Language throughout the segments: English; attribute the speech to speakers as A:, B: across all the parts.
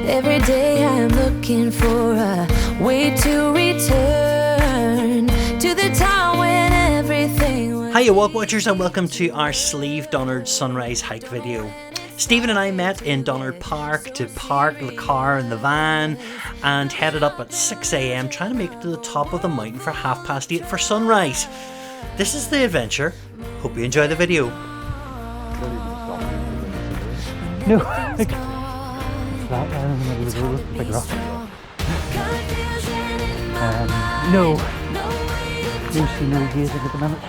A: Every day I'm looking for a way to return to the time when everything was...
B: Hiya Walk Watchers, and welcome to our Slieve Donard sunrise hike video. Stephen and I met in Donard Park to park the car and the van and headed up at 6 AM trying to make it to the top of the mountain for 8:30 for sunrise. This is the adventure. Hope you enjoy the video.
C: No. Flat down in the middle of the road, big rock. No scenery gazing at the minute.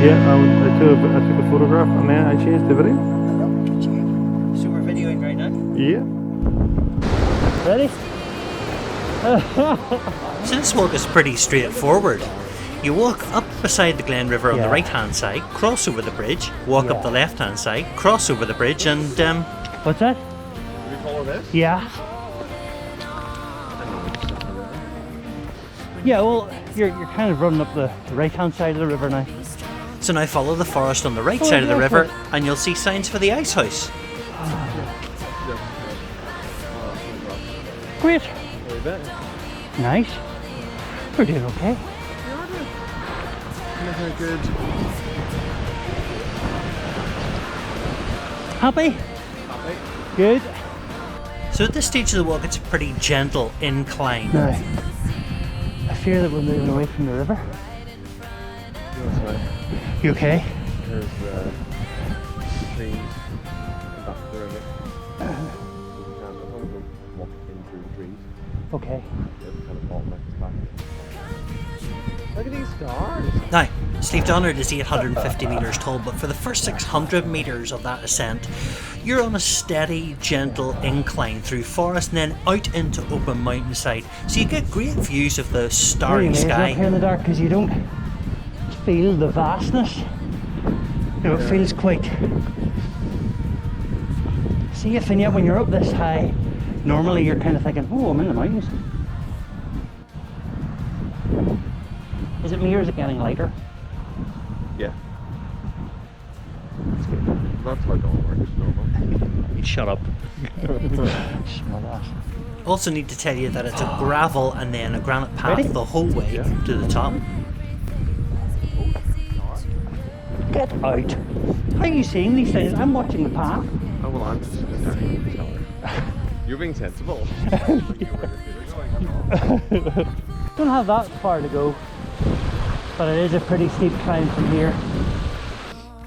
D: Yeah, I took a photograph and then I changed the video.
B: So we're videoing right now?
D: Yeah.
C: Ready?
B: So this walk is pretty straightforward. You walk up beside the Glen River on the right hand side, cross over the bridge, walk up the left hand side, cross over the bridge and
C: What's that?
D: Can we follow this?
C: Yeah. Yeah, well, you're kind of running up the right hand side of the river now.
B: so now follow the forest on the right side of the river and you'll see signs for the ice house.
C: Great. Nice. We're doing okay.
D: Good.
C: Happy? Good.
B: So at this stage of the walk it's a pretty gentle incline.
C: Now, I fear that we're moving away from the river.
D: That's right.
C: You okay?
D: There's trees back to the river. I'm going to go walking through the trees.
C: Okay.
D: It'll kind of bottleneck us back. Look at these stars!
B: Now, Slieve Donard is 850 metres tall, but for the first 600 metres of that ascent, you're on a steady, gentle incline through forest and then out into open mountainside. So you get great views of the starry
C: Very amazing up here
B: sky.
C: in the dark because you don't feel the vastness. You know, it feels quite... See, if and yet when you're up this high, normally you're kind of thinking, oh, I'm in the mountains. Is it me or is it getting lighter?
D: Yeah. That's good. That's how dawn works, normal.
C: Shut up. Smart ass.
B: Also need to tell you that it's a gravel and then a granite path
C: Ready?
B: the whole way to the top.
C: Get out. How are you seeing these things? I'm watching the path.
D: Oh, well, I'm just telling. You're being sensible.
C: Don't have that far to go, but it is a pretty steep climb from here.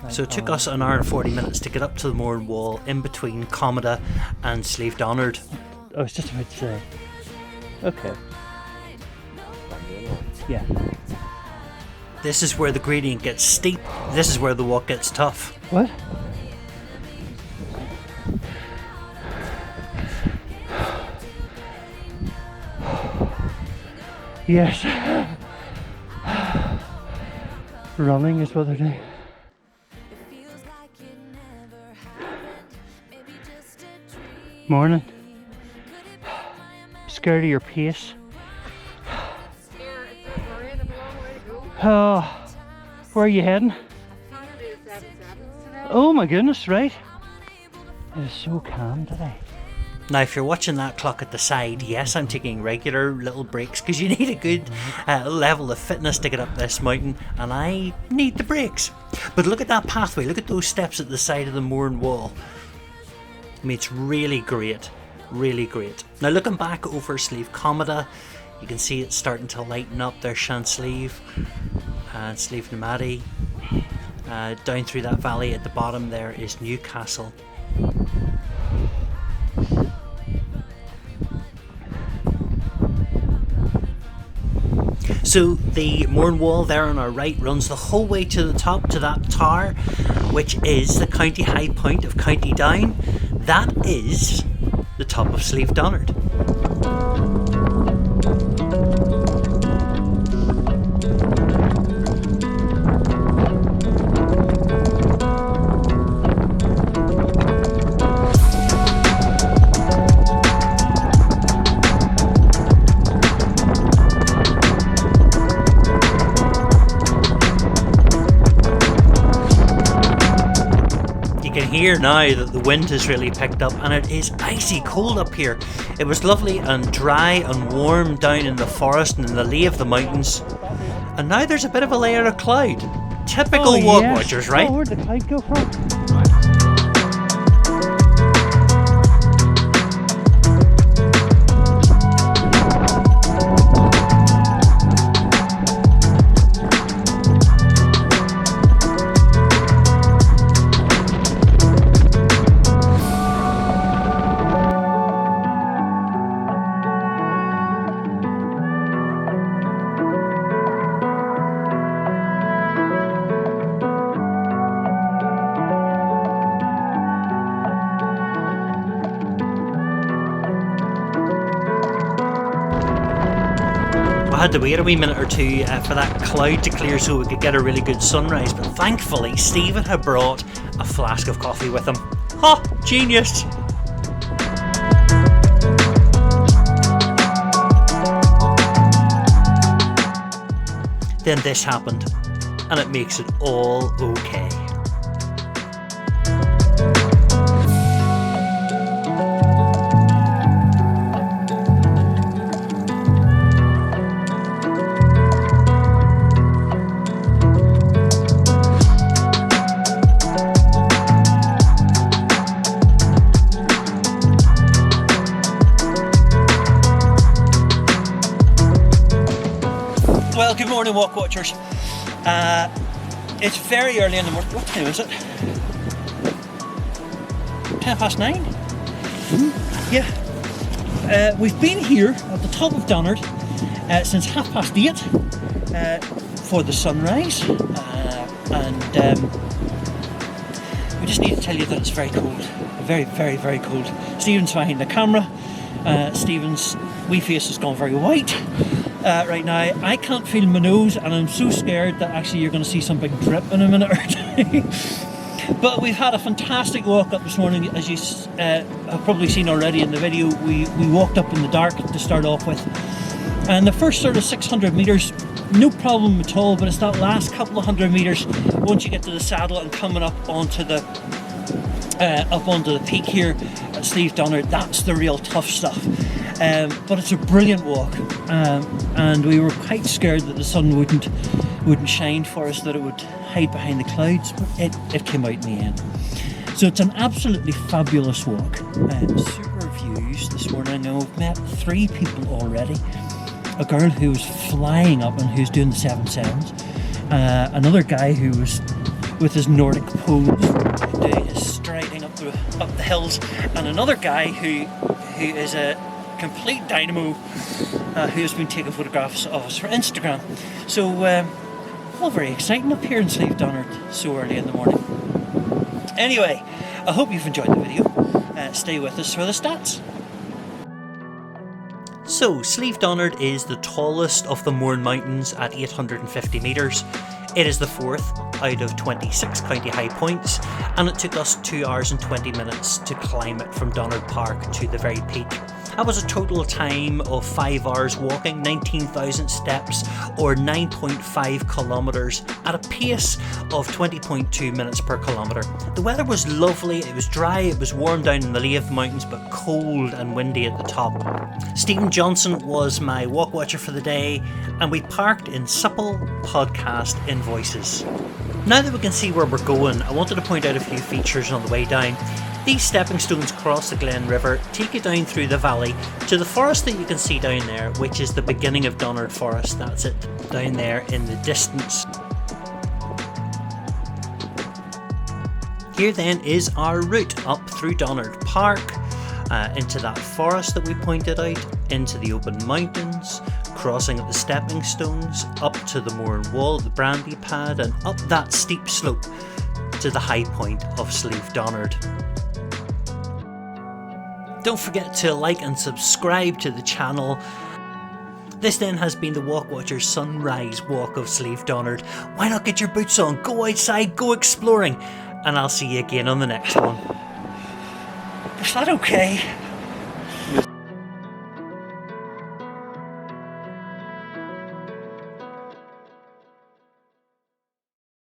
B: So it took us an hour and 40 minutes to get up to the Mourne Wall in between Comida and Slieve Donard.
C: I was just about to say. Okay. Yeah.
B: This is where the gradient gets steep. This is where the walk gets tough.
C: What? Yes. Running is what they're doing. Morning. Scared of your pace? Oh, where are you heading? Oh my goodness, right? It is so calm today.
B: Now if you're watching that clock at the side, yes, I'm taking regular little breaks because you need a good level of fitness to get up this mountain, and I need the breaks. But look at that pathway, look at those steps at the side of the Mourne Wall. I mean, it's really great, really great. Now looking back over Slieve Comida, you can see it's starting to lighten up. There's Slieve and Slieve Donard. Down through that valley at the bottom there is Newcastle. So the Mourne Wall there on our right runs the whole way to the top, to that tower, which is the county high point of County Down. That is the top of Slieve Donard. hear now that the wind has really picked up and it is icy cold up here. It was lovely and dry and warm down in the forest and in the lee of the mountains. And now there's a bit of a layer of cloud. Typical Walkwatchers, right?
C: Oh, where'd the cloud go from?
B: I had to wait a wee minute or two for that cloud to clear so we could get a really good sunrise, but thankfully Stephen had brought a flask of coffee with him. Ha! Genius! Then this happened, and it makes it all okay. Well, good morning, Walk Watchers. It's very early in the morning. What time is it? 9:10? Yeah. We've been here at the top of Donard since 8:30 for the sunrise, and we just need to tell you that it's very cold. Very, very, very cold. Stephen's behind the camera. Stephen's wee face has gone very white. Right now, I can't feel my nose, and I'm so scared that actually you're going to see some big drip in a minute or two. But we've had a fantastic walk up this morning, as you have probably seen already in the video. We walked up in the dark to start off with, and the first sort of 600 metres, no problem at all. But it's that last couple of 100 metres once you get to the saddle and coming up onto the peak here at Slieve Donard. That's the real tough stuff. But it's a brilliant walk, and we were quite scared that the sun wouldn't shine for us, that it would hide behind the clouds, but it came out in the end. So it's an absolutely fabulous walk. Super views this morning, and we've met 3 people already. A girl who was flying up and who's doing the 7 sevens, another guy who was with his Nordic pose, doing his striding up the hills, and another guy who is a complete dynamo who has been taking photographs of us for Instagram. So all very exciting up here in Slieve Donard so early in the morning. Anyway, I hope you've enjoyed the video. Stay with us for the stats. So, Slieve Donard is the tallest of the Mourne Mountains at 850 metres. It is the 4th out of 26 county high points, and it took us 2 hours and 20 minutes to climb it from Donard Park to the very peak. That was a total time of 5 hours walking, 19,000 steps, or 9.5 kilometres at a pace of 20.2 minutes per kilometre. The weather was lovely, it was dry, it was warm down in the lee of the mountains, but cold and windy at the top. Stephen Johnson was my walk watcher for the day, and we parked in supple podcast invoices. Now that we can see where we're going, I wanted to point out a few features on the way down. These stepping stones across the Glen River take you down through the valley to the forest that you can see down there, which is the beginning of Donard Forest. That's it, down there in the distance. Here then is our route up through Donard Park, into that forest that we pointed out, into the open mountains, crossing at the stepping stones, up to the Mourne Wall, the Brandy Pad, and up that steep slope to the high point of Slieve Donard. Don't forget to like and subscribe to the channel. This then has been the Walk Watchers Sunrise Walk of Slieve Donard. Why not get your boots on, go outside, go exploring, and I'll see you again on the next one. Is that okay?